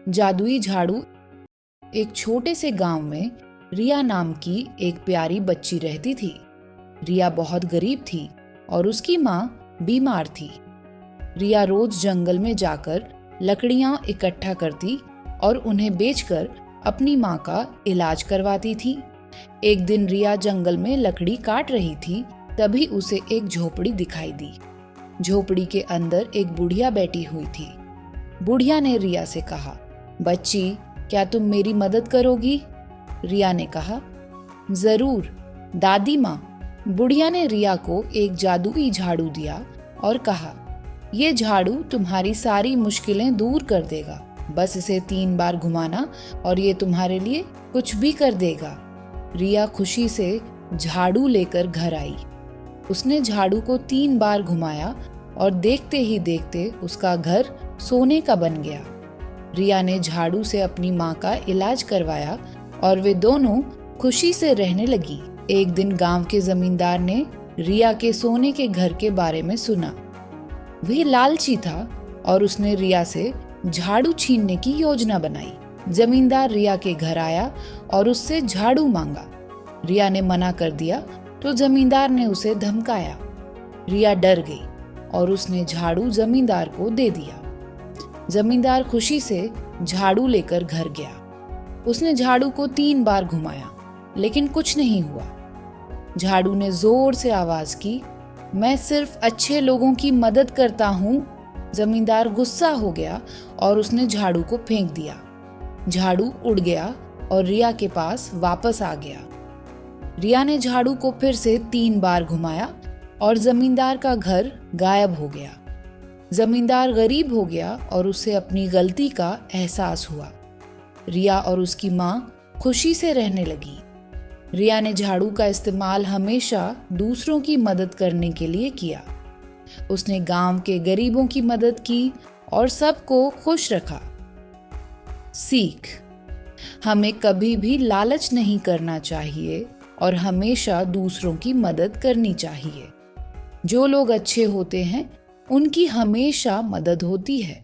जादुई झाड़ू। एक छोटे से गांव में रिया नाम की एक प्यारी बच्ची रहती थी। रिया बहुत गरीब थी और उसकी माँ बीमार थी। रिया रोज जंगल में जाकर लकड़ियां इकट्ठा करती और उन्हें बेचकर अपनी माँ का इलाज करवाती थी। एक दिन रिया जंगल में लकड़ी काट रही थी, तभी उसे एक झोपड़ी दिखाई दी। झोपड़ी के अंदर एक बुढ़िया बैठी हुई थी। बुढ़िया ने रिया से कहा, बच्ची, क्या तुम मेरी मदद करोगी? रिया ने कहा, जरूर दादी माँ। बुढ़िया ने रिया को एक जादुई झाड़ू दिया और कहा, ये झाड़ू तुम्हारी सारी मुश्किलें दूर कर देगा। बस इसे 3 बार घुमाना और ये तुम्हारे लिए कुछ भी कर देगा। रिया खुशी से झाड़ू लेकर घर आई। उसने झाड़ू को 3 बार घुमाया और देखते ही देखते उसका घर सोने का बन गया। रिया ने झाड़ू से अपनी माँ का इलाज करवाया और वे दोनों खुशी से रहने लगी। एक दिन गांव के जमींदार ने रिया के सोने के घर के बारे में सुना। वह लालची था और उसने रिया से झाड़ू छीनने की योजना बनाई। जमींदार रिया के घर आया और उससे झाड़ू मांगा। रिया ने मना कर दिया तो जमींदार ने उसे धमकाया। रिया डर गई और उसने झाड़ू जमींदार को दे दिया। जमींदार खुशी से झाड़ू लेकर घर गया। उसने झाड़ू को 3 बार घुमाया, लेकिन कुछ नहीं हुआ। झाड़ू ने जोर से आवाज की, मैं सिर्फ अच्छे लोगों की मदद करता हूँ। जमींदार गुस्सा हो गया और उसने झाड़ू को फेंक दिया। झाड़ू उड़ गया और रिया के पास वापस आ गया। रिया ने झाड़ू को फिर से 3 बार घुमाया और जमींदार का घर गायब हो गया। जमींदार गरीब हो गया और उसे अपनी गलती का एहसास हुआ। रिया और उसकी माँ खुशी से रहने लगी। रिया ने झाड़ू का इस्तेमाल हमेशा दूसरों की मदद करने के लिए किया। उसने गांव के गरीबों की मदद की और सबको खुश रखा। सीख: हमें कभी भी लालच नहीं करना चाहिए और हमेशा दूसरों की मदद करनी चाहिए। जो लोग अच्छे होते हैं, उनकी हमेशा मदद होती है।